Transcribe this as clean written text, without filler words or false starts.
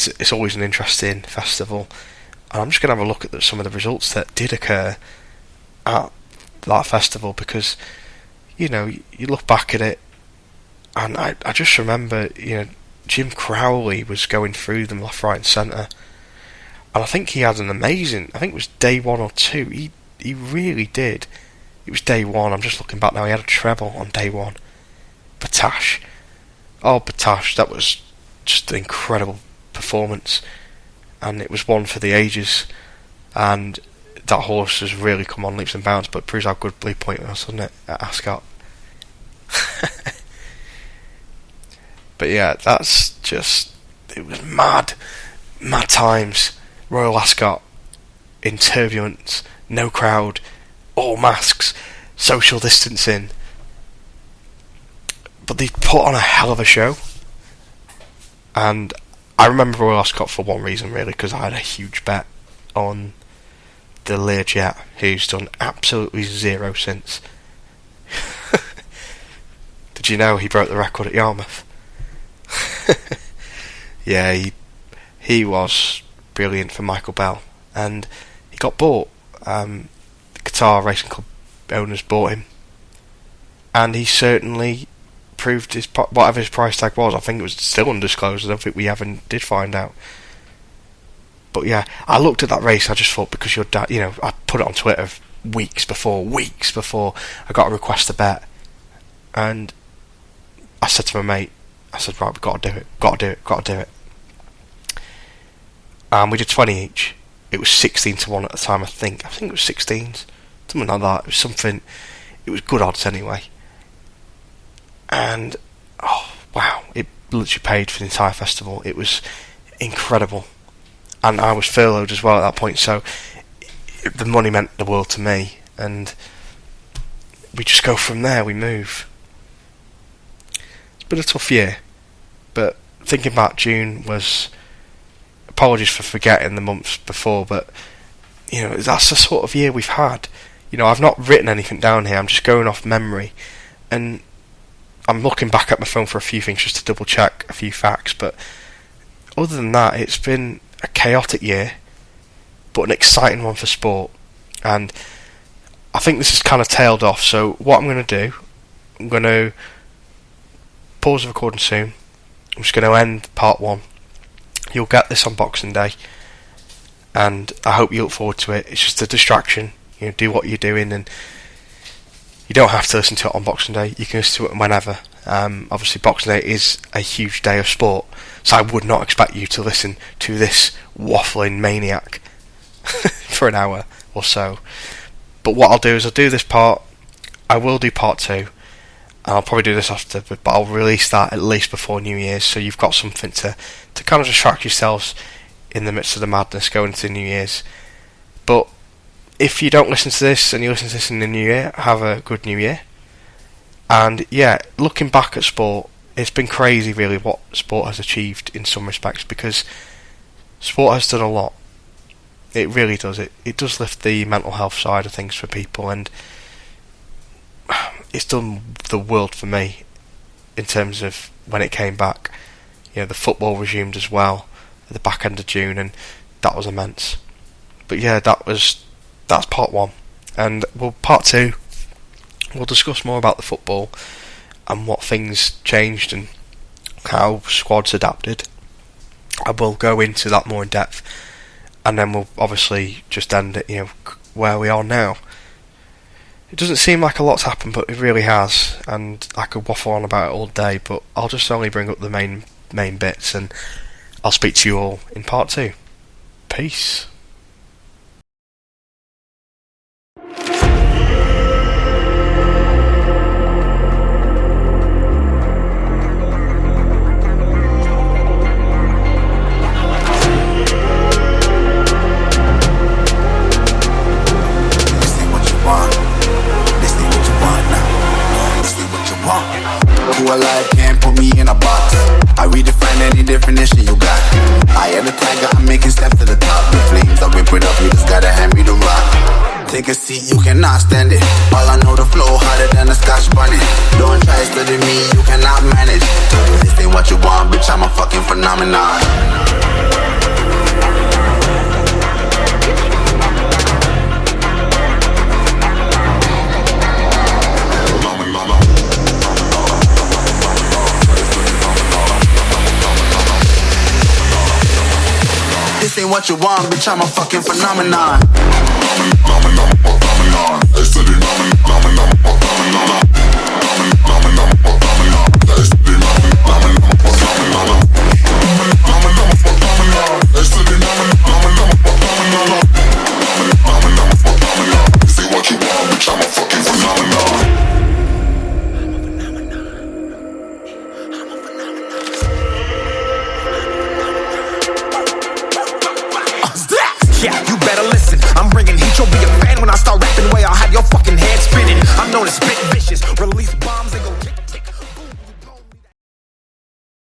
it's always an interesting festival, and I'm just going to have a look at some of the results that did occur at that festival, because you look back at it, and I just remember Jim Crowley was going through them left, right and centre, and I think he had an amazing, I think it was day 1 or 2, he really did. It was day 1, I'm just looking back now, he had a treble on day 1. Batash, that was just an incredible performance, and it was one for the ages, and that horse has really come on leaps and bounds, but it proves how good Blue Point was, doesn't it, at Ascot. But yeah, that's just, it was mad times. Royal Ascot, in turbulence, no crowd, all masks, social distancing, but they put on a hell of a show. And I remember Royal Ascot for one reason, really, because I had a huge bet on the Learjet, who's done absolutely zero since. Did you know he broke the record at Yarmouth? Yeah, he was brilliant for Michael Bell, and he got bought. The Qatar Racing Club owners bought him, and he certainly proved whatever his price tag was. I think it was still undisclosed. I don't think we did find out. But yeah, I looked at that race. I just thought, because your dad, I put it on Twitter weeks before I got a request to bet, and I said to my mate, I said, right, we've got to do it. And we did 20 each. It was 16-1 at the time, I think it was 16s, something like that. It was something. It was good odds anyway. And oh wow, it literally paid for the entire festival. It was incredible, and I was furloughed as well at that point, so the money meant the world to me. And we just go from there. We move. It's been a tough year, but thinking back, June was. Apologies for forgetting the months before, but that's the sort of year we've had. I've not written anything down here. I'm just going off memory, and I'm looking back at my phone for a few things just to double check a few facts. But other than that, it's been a chaotic year, but an exciting one for sport. And I think this is kind of tailed off. So what I'm going to do, I'm going to pause the recording soon. I'm just going to end part 1. You'll get this on Boxing Day, and I hope you look forward to it. It's just a distraction. Do what you're doing, and you don't have to listen to it on Boxing Day. You can listen to it whenever. Obviously, Boxing Day is a huge day of sport, so I would not expect you to listen to this waffling maniac for an hour or so. But what I'll do is I'll do this part. I will do part 2. And I'll probably do this after, but I'll release that at least before New Year's, so you've got something to kind of distract yourselves in the midst of the madness going into New Year's. But if you don't listen to this and you listen to this in the New Year, have a good New Year. And yeah, looking back at sport, it's been crazy really what sport has achieved in some respects, because sport has done a lot. It really does. It does lift the mental health side of things for people, and it's done the world for me in terms of when it came back. The football resumed as well at the back end of June, and that was immense. But yeah, that's part 1, and part 2 we'll discuss more about the football and what things changed and how squads adapted. I will go into that more in depth, and then we'll obviously just end it where we are now. It doesn't seem like a lot's happened, but it really has, and I could waffle on about it all day, but I'll just only bring up the main bits, and I'll speak to you all in part 2. Peace. Alive can't put me in a box. I redefine any definition you got. I am the tiger, I'm making steps to the top. The flames, I whip it up, you just gotta hand me the rock. Take a seat, you cannot stand it. All I know, the flow harder than a Scotch bonnet. Don't try study me, you cannot manage. This ain't what you want, bitch, I'm a fucking phenomenon. this ain't what you want, bitch, I'm a fucking phenomenon. Yeah, you better listen. I'm bringing heat, you'll be a fan when I start rapping. Way I'll have your fucking head spinning. I'm known as spit vicious. Release